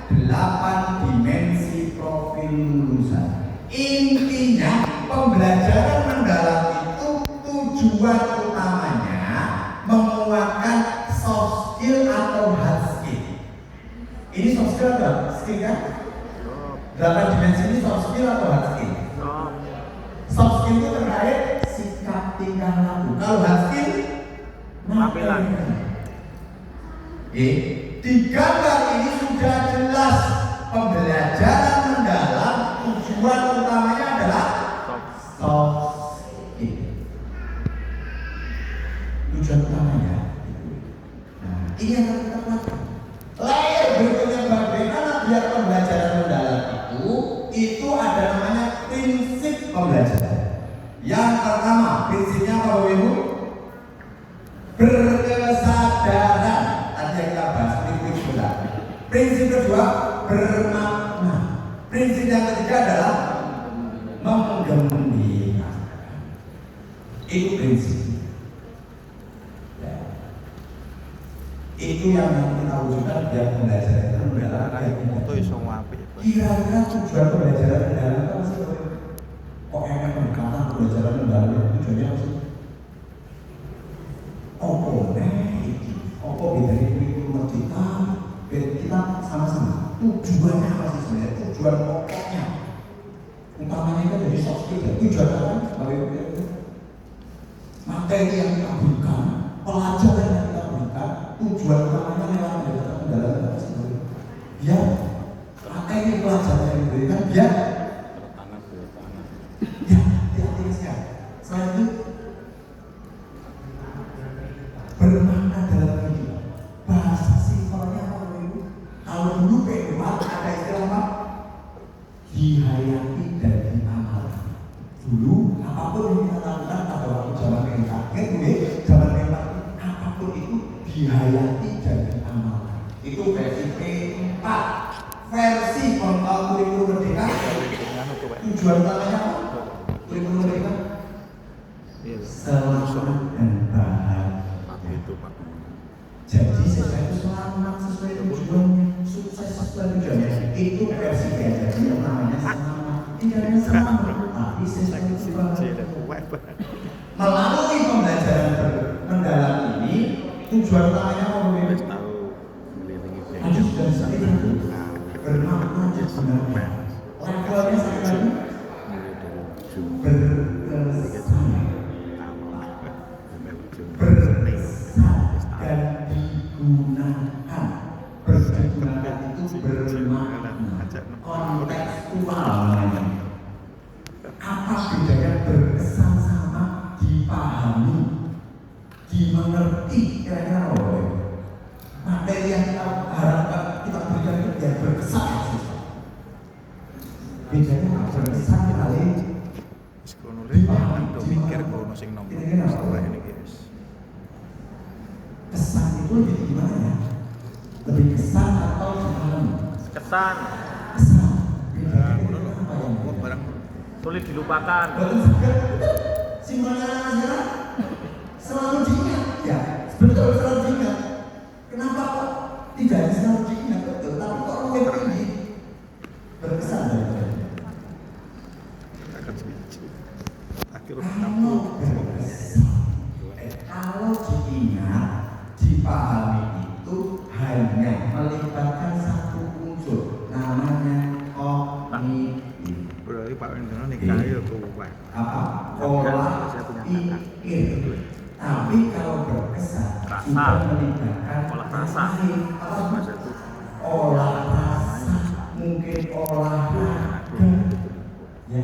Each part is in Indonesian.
8 dimensi profil lulusan. Intinya pembelajaran mendalam itu tujuan utamanya menguatkan soft skill atau hard skill. Ini soft skill atau skill kan? 8 dimensi ini soft skill atau hard skill? Soft skill itu terkait sikap tingkah laku. Kalau hard skill penampilan. Di gambar ini sudah jelas pembelajaran mendalam tujuan utamanya adalah soft skill. Tujuan utamanya. Nah, ini yang harus kita lakukan. Layer berikutnya bagaimana biar pembelajaran mendalam itu ada namanya prinsip pembelajaran. Yang pertama, prinsipnya apa Bapak Ibu? Berkesadaran. Tadi yang kita bahas prinsip kedua. Prinsip kedua, bermakna. Prinsip yang ketiga adalah menggembirakan. Itu prinsip. Ya. Itu yang kita wujudkan biar pembelajaran itu mendalam. Kira-kira tujuan pembelajaran mendalam apa sih? Kok enak pendekatan pembelajaran mendalam tujuannya apa sih? Apa beda kurikulum kita sama-sama. Tujuannya apa sih sebenarnya? Tujuan pokoknya. Utamanya itu dari soft skill. Tujuan apa? Materi yang kita berikan, pelajaran yang kita berikan, tujuan utamanya lewat pembelajaran mendalam apa sih? Biar materi pelajaran yang diberikan biar selain itu bermakna dalam kehidupan. Bahasa simpelnya apa Ibu? Kalau dulu kehidupan ada istilah apa? Dihayati dan diamalkan. Dulu apapun yang kita lakukan pada waktu zaman kaget, zaman memang apapun itu dihayati dan diamalkan. Itu versi P4. Versi kurikulum merdeka. Tujuan utamanya apa? Kurikulum merdeka. Selamat dan bahagia. Jadi sesuai itu selamat, sesuai tujuannya, sukses sesuai tujuannya. Itu versi biasa. Itu namanya selamat. Tidak hanya selamat, tapi sesuai tujuannya. Melalui pembelajaran mendalam ini, tujuan utamanya apa? Ada sudah seperti itu. Bermakna sebenarnya. Levelnya sekali lagi. Berkesan. Dan digunakan. Digunakan itu bermakna kontekstual. Apa bedanya berkesan sama dipahami, dimengerti? Kira-kira apa? Materi yang kita harapkan kita berikan itu biar berkesan. Bedanya apa? Berkesan kali kesan itu lebih gimana ya? Lebih kesan atau dipahami? Kesan. Kesan. Barang sulit dilupakan. Simbolnya aja selalu diingat ya. Betul, selalu diingat. Kenapa kok tidak selalu diingat? Betul, tapi kok lebih tinggi berkesan dari kalau diingat, dipahami itu hanya melibatkan satu unsur, namanya kognitif. Berarti Pak Wendra nikah ya kuat. Apa? Olah pikir. Tapi kalau berkesan, sudah melibatkan olah rasa. Olah rasa, mungkin olah raga. Ya,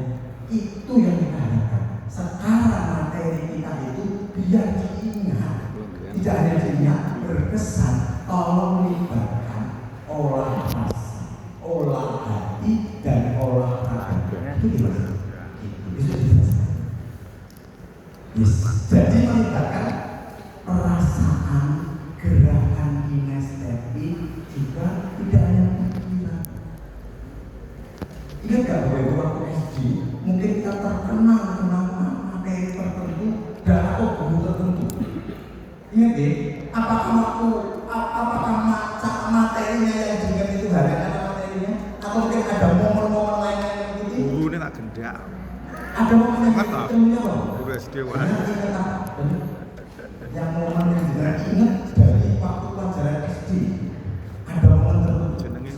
itu yang kita harapkan. Sekarang materi kita itu biar diingat, tidak hanya diingat, berkesan. Tolong melibatkan olah rasa, olah hati, dan olah raga. Itu gimana? Itu dijelaskan. Yes. Jadi melibatkan perasaan, gerakan kinestetik, juga tidak hanya pikiran. Ingat gak bahwa itu waktu SD, mungkin kita terkenal tentang materi tertentu dan atau guru tertentu. Ingat ya, apakah materinya yang diingat itu hanya karena materi Ada momen Ingat tak? ketemunya loh. Guru SD wah. Yang momen yang jenengan ingat dari waktu pelajaran SD. Ada momen tertentu. Jenenge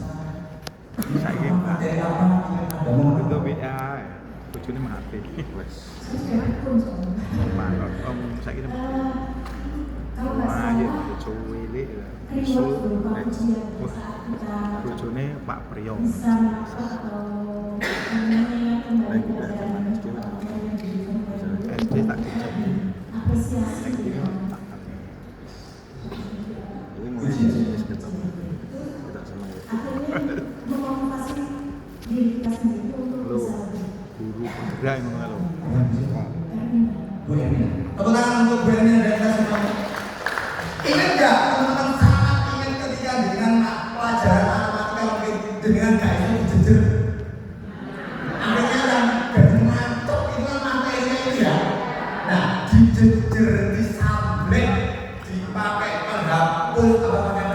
saiki Materi apa? Ada momen itu WA. Bojone mati. Wes. Manut om saiki wah ya bojo cilik. Bojone Pak Priyo. SD tak dijak. Ini mulai jenis ketemu. Kita senang. Lo guru penggerak ngono lho. Bu Ermina. Tepuk tangan untuk Bu Ermina dan kita semuanya. Ingat nggak teman-teman sangat ingat ketika dengan pelajaran matematika mungkin dengan gak itu dijejer. Akhirnya yang gaji ngantuk itu kan materinya itu ya. Nah dijejer, disamblek, dipakai penghapus apa pakai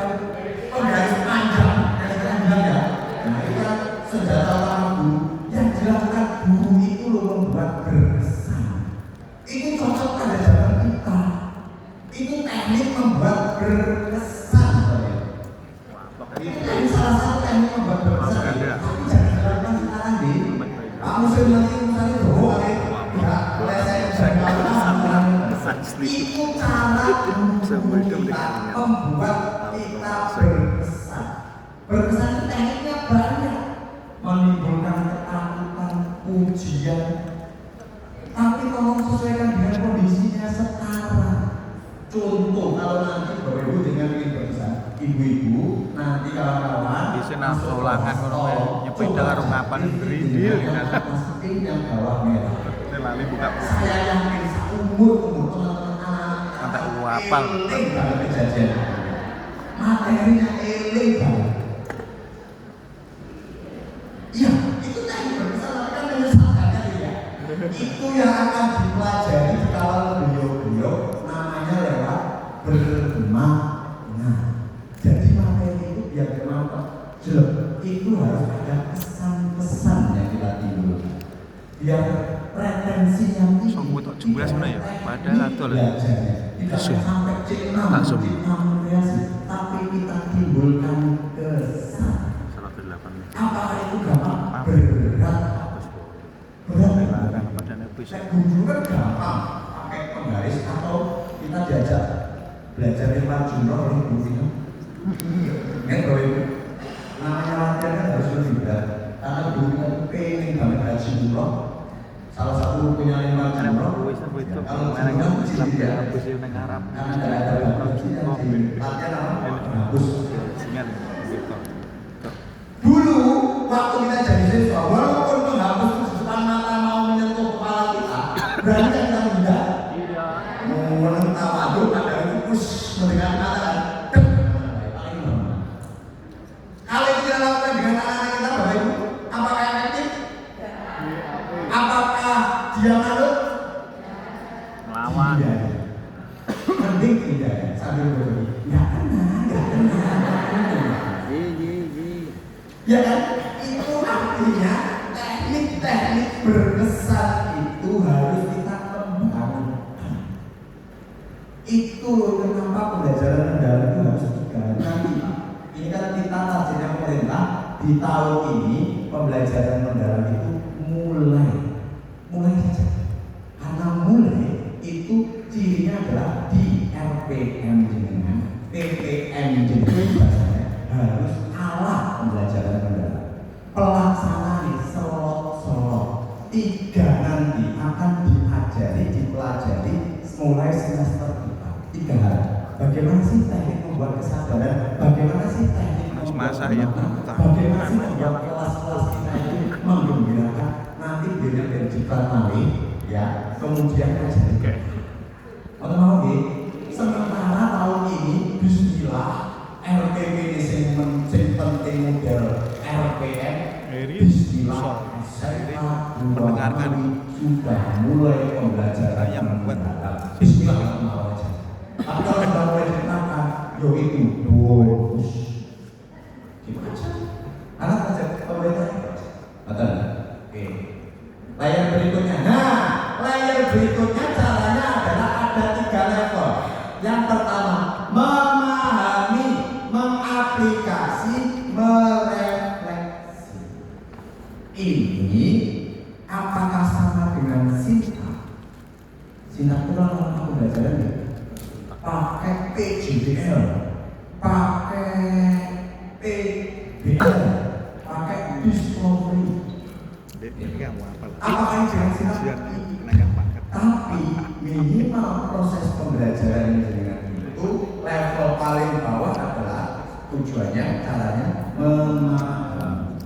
penggaris panjang, garis panjang ya. Nah itu kan senjata utama guru yang dilakukan guru itu loh membuat berkesan. Itu cocok pada zaman kita. Itu teknik membuat berkesan. Itu dari salah satu teknik membuat berkesan. Tapi jangan dilakukan sekarang deh. Kamu nanti misalnya doa ya, saya itu cara membuat kita berkesan. Berkesan itu tekniknya banyak, menimbulkan ketakutan, ujian. Tapi tolong sesuaikan dengan kondisinya sekarang. Contoh kalau nanti Bapak Ibu dengan ingin berkesan, ibu-ibu nanti kawan-kawan Bisa nafsu ulangan ngono nyepeda karo ngapan gerindil masukin yang bawah merah. lali buka Saya yakin seumur teman-teman anak sampai uapal eling banget kejadian. Materinya eling banget. Iya, itu teknik berkesan tapi kan menyesalkannya ya. Itu yang akan dipelajari di kawal beliau-beliau namanya lewat bermakna. Jadi materi itu biar bermanfaat jelek itu harus ada kesan-kesan yang kita timbulkan biar retensinya tinggi. Songko tok jumlah sebenarnya ya padahal atau lah tidak sampai C6 tak zoom tapi kita timbulkan kesan. salah 8 Apakah itu gampang? Berat. larang padane bisa Guru kan gampang pakai penggaris atau kita diajak belajar lewat jumlah oleh gurunya. Kan bro ibu, namanya latihan kan harus lebih berat karena gurunya itu pengen banget haji jumlah. Salah satu punya lima jumlah. Kalau jumlah kecil ya, karena tidak ada latihan apa? Hapus. Dulu waktu kita jadi siswa, walaupun menghapus di depan mata mau menyentuh kepala kita, berani kan kita menghindar? Tidak. Menentang aduk, ada fokus mendengar mata kan? Kalau itu kita lakukan dengan anak-anak kita, Bapak Ibu, apakah efektif? Apakah dia manut? melawan Mending tidak ya, sambil berbagi. Ya kena. Ya kan? Itu artinya teknik-teknik berkesan itu harus kita kembangkan. Itu kenapa pembelajaran mendalam itu harus diganti. Ini kan kita targetnya pemerintah di tahun ini pembelajaran mendalam itu mulai saja. Karena mulai itu cirinya adalah di RPM jenengan, PPM jenengan bahasanya harus ala pembelajaran mendalam. Pelaksanaan selot-selot 3 nanti akan diajari, dipelajari mulai semester 4. 3 hal. Bagaimana sih teknik membuat kesadaran? Bagaimana sih teknik membuat bagaimana sih membuat kelas-kelas kita itu menggembirakan? Nanti dia dari Jepang Mali, ya. Kemudian aja. Atau mau sementara tahun ini Bismillah RPP ini yang penting model RPM. Bismillah SMA mendengarkan sudah mulai pembelajaran yang membuat Bismillah mau aja. Tapi kalau sudah mulai diterapkan, yo itu bonus. Gimana aja? Anak aja pemerintah. Betul. Oke. Layar berikutnya. Nah, layar berikutnya caranya adalah ada 3 level. Yang pertama, memahami, mengaplikasi, merefleksi. Ini apakah sama dengan Sinta? Sinta itu orang pembelajaran ya? Pakai PJDL, pakai PBL, pakai discovery. Apakah ini dengan Sinta? Tapi minimal proses pembelajaran dengan itu level paling bawah adalah tujuannya, caranya memahami.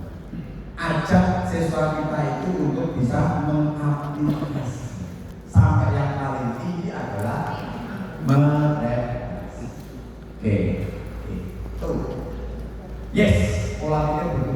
Ajak siswa kita itu untuk bisa mengaplikasi. Sampai yang paling tinggi adalah merefleksi. Oke. Yes, pola pikir